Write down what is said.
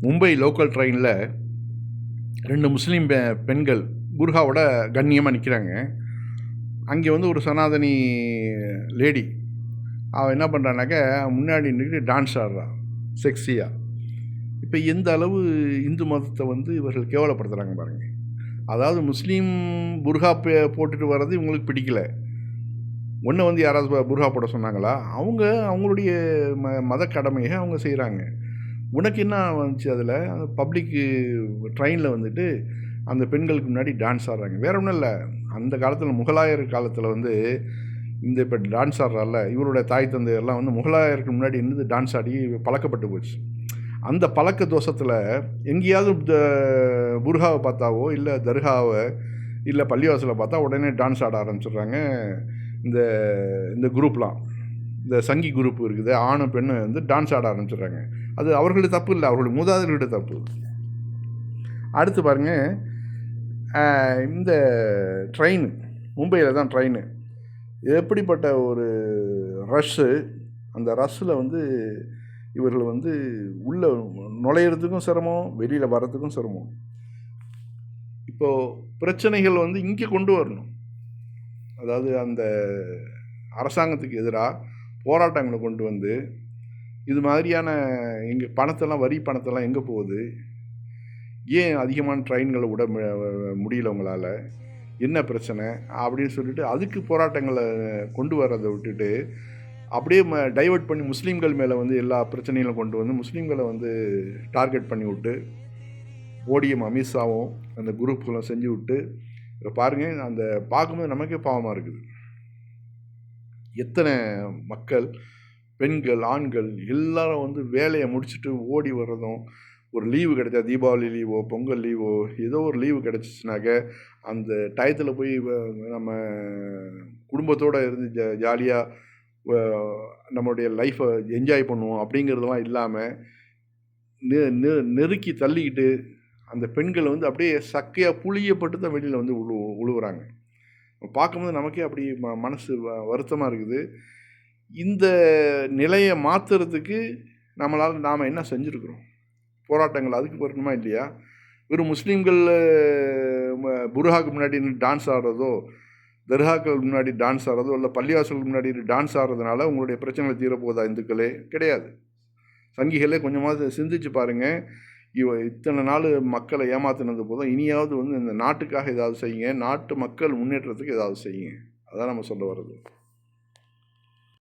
Mumbai local ட்ரெயினில் 2 முஸ்லீம் பெண்கள் புர்காவோட கண்ணியமாக நிற்கிறாங்க. அங்கே வந்து ஒரு சனாதனி லேடி அவள் என்ன பண்ணுறானாக்கா முன்னாடி நின்றுட்டு டான்ஸ் ஆடுறா செக்ஸியாக. இப்போ எந்த அளவு இந்து மதத்தை வந்து இவர்கள் கேவலப்படுத்துகிறாங்க பாருங்கள். அதாவது முஸ்லீம் புர்கா போட்டுட்டு வர்றது இவங்களுக்கு பிடிக்கல. ஒன்று வந்து யாராவது புர்கா போட சொன்னாங்களா? அவங்களுடைய மத கடமையை அவங்க செய்கிறாங்க. உனக்கு என்ன வந்துச்சு? அதில் அந்த பப்ளிக்கு ட்ரெயினில் வந்துட்டு அந்த பெண்களுக்கு முன்னாடி டான்ஸ் ஆடுறாங்க. வேறு ஒன்றும் இல்லை, அந்த காலத்தில் முகலாயர் காலத்தில் வந்து இந்த இப்போ டான்ஸ் ஆடுறால இவருடைய தாய் தந்தையெல்லாம் வந்து முகலாயருக்கு முன்னாடி இருந்து டான்ஸ் ஆடி பழக்கப்பட்டு போச்சு. அந்த பழக்க தோஷத்தில் எங்கேயாவது புர்காவை பார்த்தாவோ இல்லை தர்காவை இல்லை பள்ளிவாசலை பார்த்தா உடனே டான்ஸ் ஆட ஆரம்பிச்சிடுறாங்க. இந்த இந்த குரூப்லாம், இந்த சங்கி குரூப் இருக்குது, ஆணும் பெண்ணு வந்து டான்ஸ் ஆட ஆரம்பிச்சிடுறாங்க. அது அவர்களுடைய தப்பு இல்லை, அவர்களுடைய மூதாதையர்களுடைய தப்பு. அடுத்து பாருங்கள், இந்த ட்ரெயின் மும்பையில் தான் ட்ரெயின் எப்படிப்பட்ட ஒரு ரஷ்ஷு. அந்த ரஷ்ஷில் வந்து இவர்கள் வந்து உள்ளே நுழையிறதுக்கும் சிரமம், வெளியில் வர்றதுக்கும் சிரமம். இப்போது பிரச்சனைகள் வந்து இங்கே கொண்டு வரணும். அதாவது அந்த அரசாங்கத்துக்கு எதிராக போராட்டங்களை கொண்டு வந்து இது மாதிரியான எங்கள் பணத்தெல்லாம், வரி பணத்தெல்லாம் எங்கே போகுது? ஏன் அதிகமான ட்ரெயின்களை விட முடியல உங்களால்? என்ன பிரச்சனை அப்படின்னு சொல்லிட்டு அதுக்கு போராட்டங்களை கொண்டு வர்றதை விட்டுட்டு அப்படியே டைவெர்ட் பண்ணி முஸ்லீம்கள் மேலே வந்து எல்லா பிரச்சனைகளும் கொண்டு வந்து முஸ்லீம்களை வந்து டார்கெட் பண்ணி விட்டு மோடியும் அமித்ஷாவும் அந்த குரூப்புகளும் செஞ்சு விட்டு இப்போ பாருங்கள், அந்த பார்க்கும்போது நமக்கே பாவமாக இருக்குது. எத்தனை மக்கள், பெண்கள், ஆண்கள் எல்லாரும் வந்து வேலையை முடிச்சுட்டு ஓடி வர்றதும், ஒரு லீவு கிடைச்சா தீபாவளி லீவோ பொங்கல் லீவோ ஏதோ ஒரு லீவு கிடச்சிச்சினாக்க அந்த டயத்தில் போய் நம்ம குடும்பத்தோடு இருந்து ஜாலியாக நம்மளுடைய லைஃப்பை என்ஜாய் பண்ணுவோம் அப்படிங்கிறதெல்லாம் இல்லாமல் நெருக்கி தள்ளிக்கிட்டு அந்த பெண்களை வந்து அப்படியே சக்கையாக புளியப்பட்டு தான் வெளியில் வந்து உழுவுறாங்க. பார்க்கும்போது நமக்கே அப்படி மனசு வருத்தமாக இருக்குது. இந்த நிலையை மாற்றுறதுக்கு நாம் என்ன செஞ்சுருக்குறோம்? போராட்டங்கள் அதுக்கு வரணுமா இல்லையா? வெறும் முஸ்லீம்கள் புர்காவுக்கு முன்னாடி டான்ஸ் ஆடுறதோ, தர்காக்கள் முன்னாடி டான்ஸ் ஆடுறதோ, இல்லை பள்ளிவாசலுக்கு முன்னாடி டான்ஸ் ஆடுறதுனால உங்களுடைய பிரச்சனைகள் தீரப்போதா? இந்துக்களே கிடையாது. சங்கிகளே கொஞ்சமாவது சிந்திச்சு பாருங்கள். இத்தனை நாள் மக்களை ஏமாத்தினது போதும், இனியாவது வந்து இந்த நாட்டுக்காக ஏதாவது செய்யுங்க, நாட்டு மக்கள் முன்னேற்றத்துக்கு ஏதாவது செய்யுங்க. அதான் நம்ம சொல்ல வர்றது.